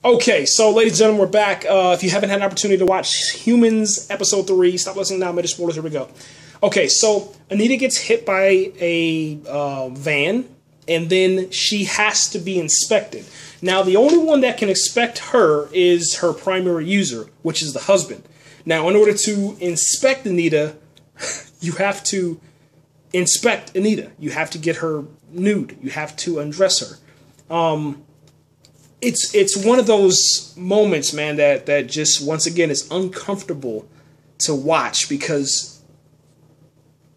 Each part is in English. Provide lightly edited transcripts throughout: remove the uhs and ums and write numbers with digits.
Okay, so ladies and gentlemen, we're back. If you haven't had an opportunity to watch HUMᗄNS episode 3, stop listening now, major spoilers, here we go. Okay, so Anita gets hit by a van, and then she has to be inspected. Now, the only one that can inspect her is her primary user, which is the husband. Now, in order to inspect Anita, you have to inspect Anita. You have to get her nude. You have to undress her. It's one of those moments, man, that just, once again, is uncomfortable to watch because,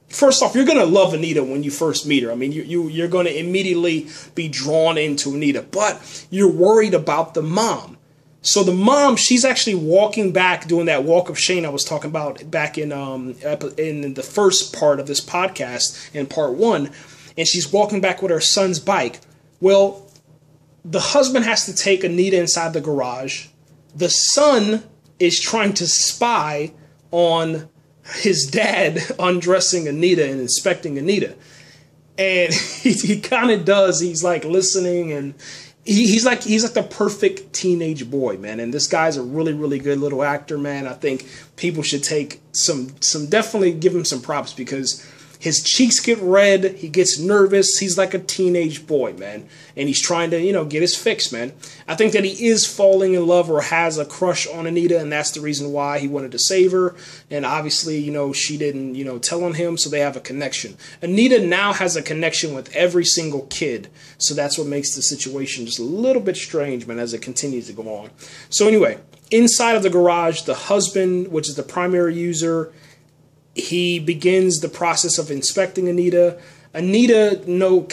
first off, you're going to love Anita when you first meet her. I mean, you're going to immediately be drawn into Anita, but you're worried about the mom. So the mom, she's actually walking back, doing that walk of shame I was talking about back in the first part of this podcast, in part 1, and she's walking back with her son's bike. Well, the husband has to take Anita inside the garage. The son is trying to spy on his dad undressing Anita and inspecting Anita. And he kind of does. He's like listening, and he's like the perfect teenage boy, man. And this guy's a really, really good little actor, man. I think people should take definitely give him some props because his cheeks get red, he gets nervous, he's like a teenage boy, man. And he's trying to, get his fix, man. I think that he is falling in love or has a crush on Anita, and that's the reason why he wanted to save her. And obviously, she didn't, tell on him, so they have a connection. Anita now has a connection with every single kid, so that's what makes the situation just a little bit strange, man, as it continues to go on. So anyway, inside of the garage, the husband, which is the primary user, he begins the process of inspecting Anita. Anita,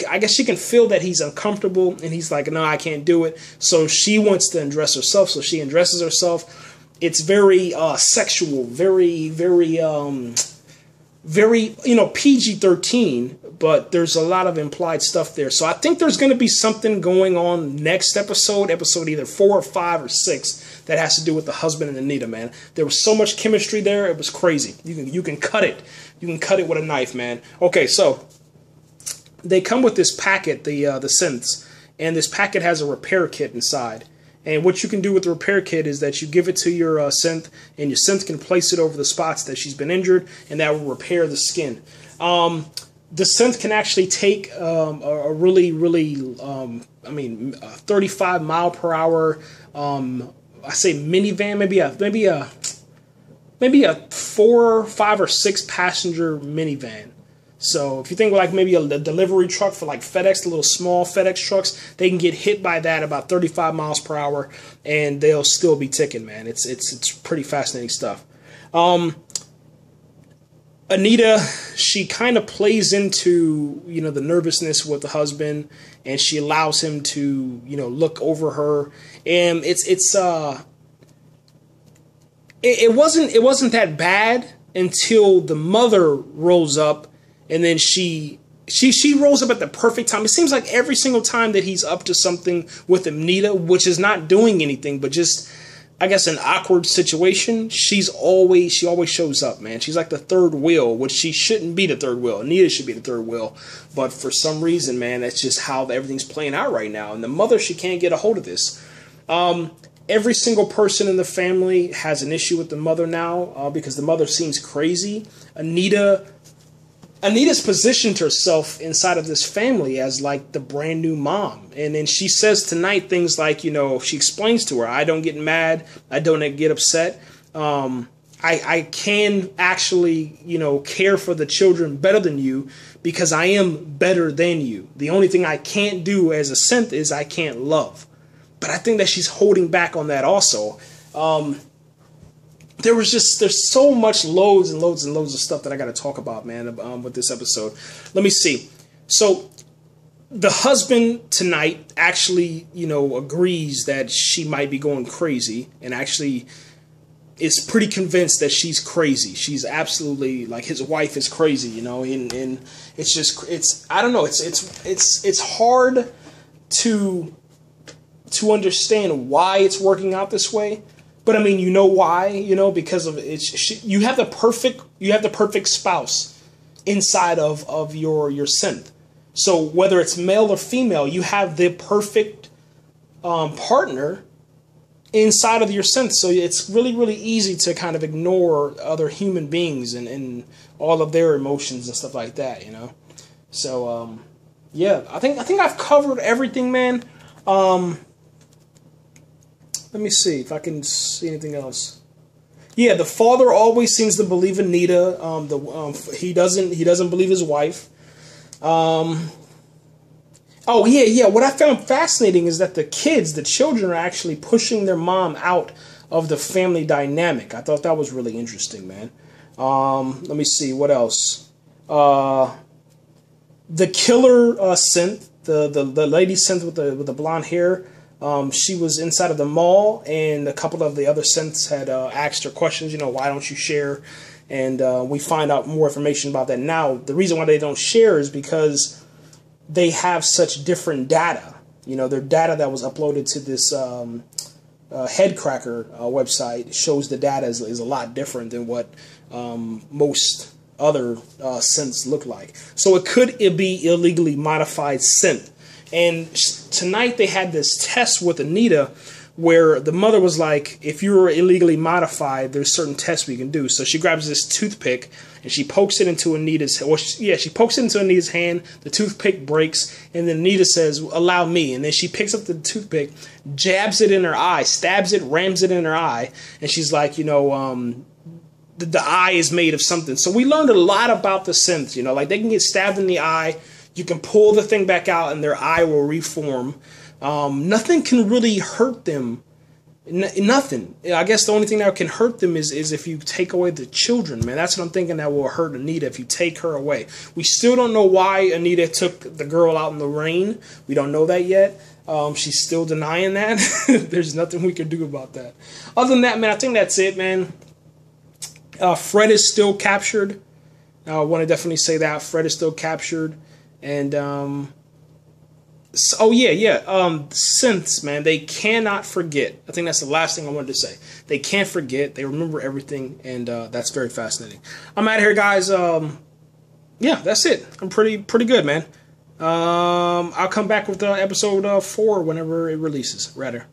I guess she can feel that he's uncomfortable, and he's like, no, I can't do it. So she wants to undress herself, so she undresses herself. It's very sexual, very, very, PG-13, but there's a lot of implied stuff there. So I think there's going to be something going on next episode either 4 or 5 or 6, that has to do with the husband and Anita, man. There was so much chemistry there, it was crazy. You can cut it. You can cut it with a knife, man. Okay, so they come with this packet, the Synths, and this packet has a repair kit inside. And what you can do with the repair kit is that you give it to your Synth, and your Synth can place it over the spots that she's been injured, and that will repair the skin. The Synth can actually take a really, really, 35 mile per hour, I say minivan, maybe a 4, 5, or 6 passenger minivan. So if you think like maybe a delivery truck for like FedEx, the little small FedEx trucks, they can get hit by that about 35 miles per hour, and they'll still be ticking, man. It's pretty fascinating stuff. Anita, she kind of plays into, the nervousness with the husband, and she allows him to, look over her. And it wasn't that bad until the mother rolls up, and then she rolls up at the perfect time. It seems like every single time that he's up to something with Anita, which is not doing anything, but just, I guess, an awkward situation, she always shows up, man. She's like the third wheel, which she shouldn't be the third wheel. Anita should be the third wheel. But for some reason, man, that's just how everything's playing out right now. And the mother, she can't get a hold of this. Every single person in the family has an issue with the mother now because the mother seems crazy. Anita's positioned herself inside of this family as like the brand new mom. And then she says tonight things like, she explains to her, I don't get mad, I don't get upset. I can actually, care for the children better than you because I am better than you. The only thing I can't do as a Synth is I can't love. But I think that she's holding back on that also. There's so much loads and loads and loads of stuff that I got to talk about, man, with this episode. Let me see. So the husband tonight actually, agrees that she might be going crazy, and actually is pretty convinced that she's crazy. She's absolutely, like, his wife is crazy, and it's just, I don't know, it's hard to understand why it's working out this way. But I mean, why? Because of it. You have the perfect spouse inside of your Synth. So whether it's male or female, you have the perfect partner inside of your synth. So it's really, really easy to kind of ignore other human beings and all of their emotions and stuff like that, you know. So yeah, I think I've covered everything, man. Let me see if I can see anything else. Yeah, the father always seems to believe in Nita. He doesn't believe his wife. Oh, yeah. What I found fascinating is that the children are actually pushing their mom out of the family dynamic. I thought that was really interesting, man. Let me see, what else? The killer synth, the lady synth with the blonde hair, she was inside of the mall, and a couple of the other synths had asked her questions, you know, why don't you share? And we find out more information about that now. The reason why they don't share is because they have such different data. You know, their data that was uploaded to this Headcracker website shows the data is a lot different than what most other synths look like. So it could be illegally modified synth. And tonight they had this test with Anita where the mother was like, if you were illegally modified, there's certain tests we can do. So she grabs this toothpick and she pokes it into Anita's, she pokes it into Anita's hand. The toothpick breaks, and then Anita says, allow me. And then she picks up the toothpick, jabs it in her eye, stabs it, rams it in her eye. And she's like, you know, the eye is made of something. So we learned a lot about the synths, you know, like they can get stabbed in the eye. You can pull the thing back out and their eye will reform. Nothing can really hurt them. Nothing. I guess the only thing that can hurt them is if you take away the children, man. That's what I'm thinking that will hurt Anita if you take her away. We still don't know why Anita took the girl out in the rain. We don't know that yet. She's still denying that. There's nothing we can do about that. Other than that, man, I think that's it, man. Fred is still captured. I want to definitely say that. Fred is still captured. And, synths, man, they cannot forget. I think that's the last thing I wanted to say. They can't forget. They remember everything, and that's very fascinating. I'm out of here, guys. Yeah, that's it. I'm pretty good, man. I'll come back with episode 4 whenever it releases, rather.